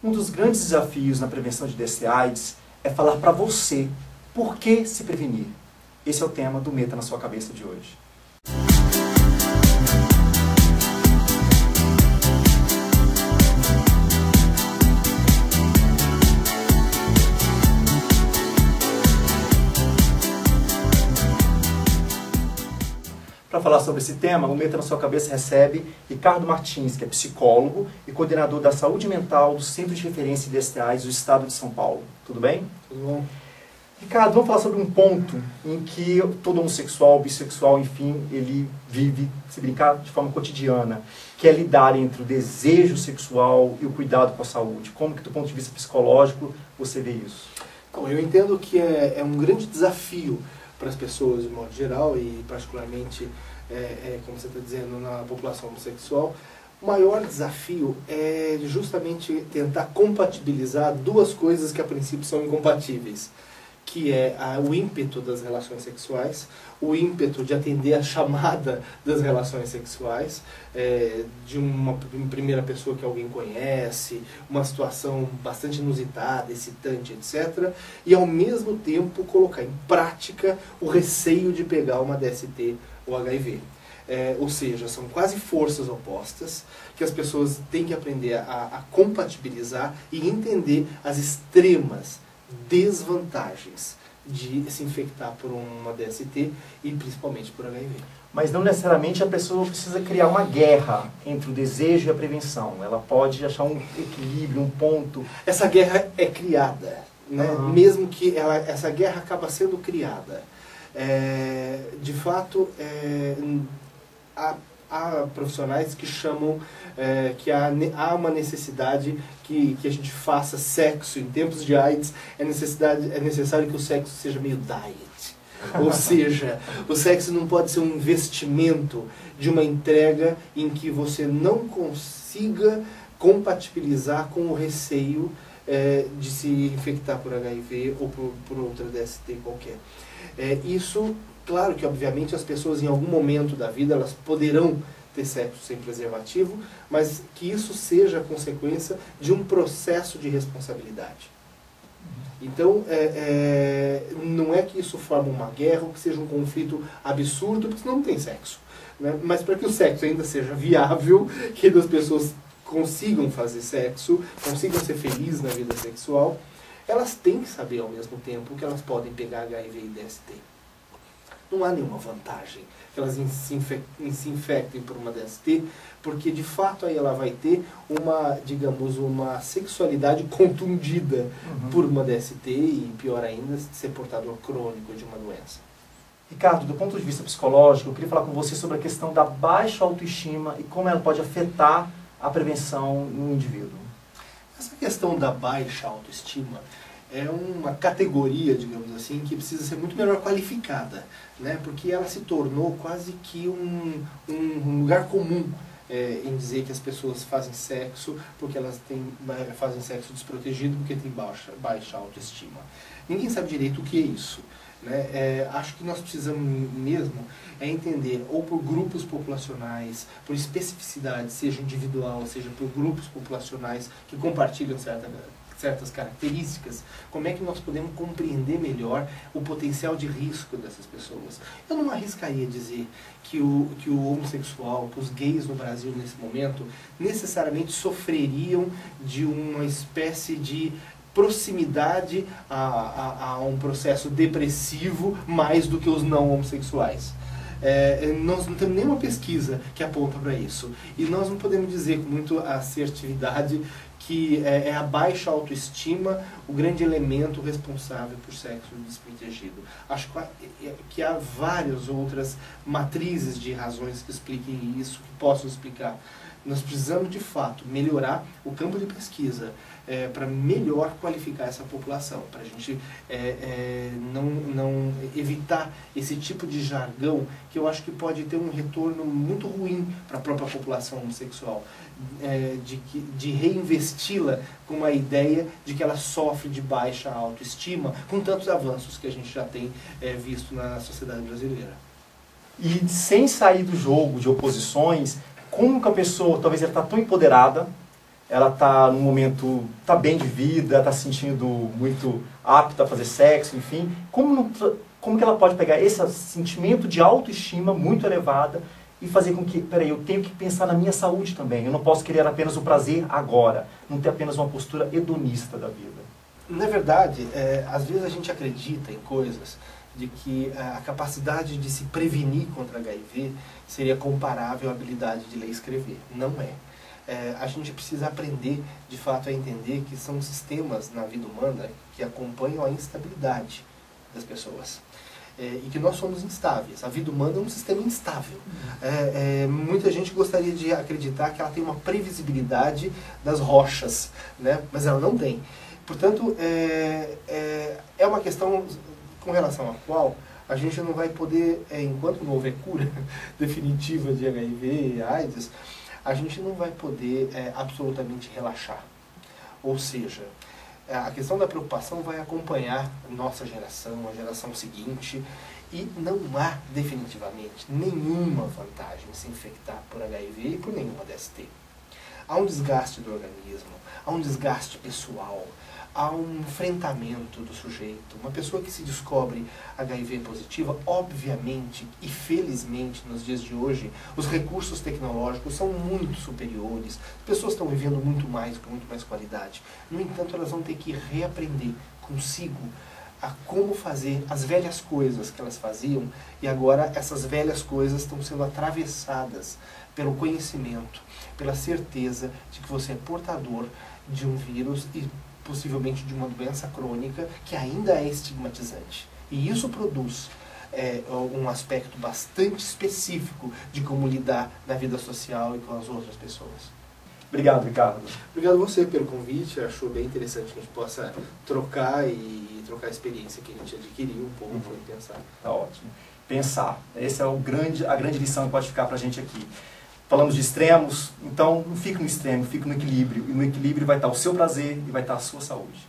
Um dos grandes desafios na prevenção de DST/AIDS é falar para você por que se prevenir. Esse é o tema do Meta na Sua Cabeça de hoje. Para falar sobre esse tema, o Meta na Sua Cabeça recebe Ricardo Martins, que é psicólogo e coordenador da saúde mental do Centro de Referência em DST/AIDS do Estado de São Paulo. Tudo bem? Tudo bom. Ricardo, vamos falar sobre um ponto em que todo homossexual, bissexual, enfim, ele vive, se brincar, de forma cotidiana, que é lidar entre o desejo sexual e o cuidado com a saúde. Como que, do ponto de vista psicológico, você vê isso? Então, eu entendo que é um grande desafio para as pessoas de modo geral e particularmente, como você está dizendo, na população homossexual. O maior desafio é justamente tentar compatibilizar duas coisas que a princípio são incompatíveis, que é o ímpeto das relações sexuais, o ímpeto de atender a chamada das relações sexuais, de uma primeira pessoa que alguém conhece, uma situação bastante inusitada, excitante, etc. E ao mesmo tempo colocar em prática o receio de pegar uma DST ou HIV. Ou seja, são quase forças opostas que as pessoas têm que aprender a compatibilizar e entender as extremas desvantagens de se infectar por uma DST e principalmente por HIV. Mas não necessariamente a pessoa precisa criar uma guerra entre o desejo e a prevenção. Ela pode achar um equilíbrio, um ponto. Essa guerra é criada, né? Mesmo que essa guerra acaba sendo criada. De fato, há profissionais que chamam que há uma necessidade que a gente faça sexo em tempos de AIDS, é necessário que o sexo seja meio diet. Ou seja, o sexo não pode ser um investimento de uma entrega em que você não consiga compatibilizar com o receio de se infectar por HIV ou por outra DST qualquer. Isso, claro que obviamente as pessoas em algum momento da vida elas poderão ter sexo sem preservativo, mas que isso seja a consequência de um processo de responsabilidade. Então, não é que isso forme uma guerra ou que seja um conflito absurdo, porque senão não tem sexo, né? Mas para que o sexo ainda seja viável, que as pessoas consigam fazer sexo, consigam ser felizes na vida sexual, elas têm que saber ao mesmo tempo que elas podem pegar HIV e DST. Não há nenhuma vantagem que elas se infectem por uma DST, porque de fato aí ela vai ter uma sexualidade contundida por uma DST e pior ainda, ser portador crônico de uma doença. Ricardo, do ponto de vista psicológico, eu queria falar com você sobre a questão da baixa autoestima e como ela pode afetar a prevenção no indivíduo. Essa questão da baixa autoestima é uma categoria, digamos assim, que precisa ser muito melhor qualificada, né? Porque ela se tornou quase que um lugar comum em dizer que as pessoas fazem sexo porque elas fazem sexo desprotegido porque têm baixa autoestima. Ninguém sabe direito o que é isso, né? Acho que nós precisamos mesmo entender, ou por grupos populacionais, por especificidade, seja individual, seja por grupos populacionais que compartilham certas características, como é que nós podemos compreender melhor o potencial de risco dessas pessoas. Eu não arriscaria dizer que o homossexual, que os gays no Brasil nesse momento, necessariamente sofreriam de uma espécie de proximidade a um processo depressivo mais do que os não homossexuais. Nós não temos nenhuma pesquisa que aponta para isso. E nós não podemos dizer com muita assertividade que é a baixa autoestima o grande elemento responsável por sexo desprotegido. Acho que há várias outras matrizes de razões que expliquem isso, que possam explicar. Nós precisamos, de fato, melhorar o campo de pesquisa para melhor qualificar essa população, para a gente não evitar esse tipo de jargão que eu acho que pode ter um retorno muito ruim para a própria população homossexual, de reinvesti-la com a ideia de que ela sofre de baixa autoestima, com tantos avanços que a gente já tem visto na sociedade brasileira. E sem sair do jogo de oposições, como que a pessoa, talvez ela está tão empoderada, ela está num momento, está bem de vida, está se sentindo muito apta a fazer sexo, enfim. Como que ela pode pegar esse sentimento de autoestima muito elevada e fazer com que, peraí, eu tenho que pensar na minha saúde também. Eu não posso querer apenas o prazer agora, não ter apenas uma postura hedonista da vida. Na verdade, às vezes a gente acredita em coisas de que a capacidade de se prevenir contra HIV seria comparável à habilidade de ler e escrever. Não é. A gente precisa aprender, de fato, a entender que são sistemas na vida humana que acompanham a instabilidade das pessoas. E que nós somos instáveis. A vida humana é um sistema instável. Muita gente gostaria de acreditar que ela tem uma previsibilidade das rochas, né? Mas ela não tem. Portanto, é uma questão com relação à qual a gente não vai poder, enquanto não houver cura definitiva de HIV e AIDS, a gente não vai poder absolutamente relaxar. Ou seja, a questão da preocupação vai acompanhar nossa geração, a geração seguinte, e não há definitivamente nenhuma vantagem em se infectar por HIV e por nenhuma DST. Há um desgaste do organismo, há um desgaste pessoal, há um enfrentamento do sujeito. Uma pessoa que se descobre HIV positiva, obviamente e felizmente nos dias de hoje, os recursos tecnológicos são muito superiores, as pessoas estão vivendo muito mais, com muito mais qualidade. No entanto, elas vão ter que reaprender consigo a como fazer as velhas coisas que elas faziam, e agora essas velhas coisas estão sendo atravessadas pelo conhecimento, pela certeza de que você é portador de um vírus e possivelmente de uma doença crônica que ainda é estigmatizante. E isso produz um aspecto bastante específico de como lidar na vida social e com as outras pessoas. Obrigado, Ricardo. Obrigado a você pelo convite. Acho bem interessante que a gente possa trocar a experiência que a gente adquiriu um pouco e pensar. Tá ótimo. Pensar. Essa é a grande lição que pode ficar para a gente aqui. Falamos de extremos, então não fique no extremo, fique no equilíbrio. E no equilíbrio vai estar o seu prazer e vai estar a sua saúde.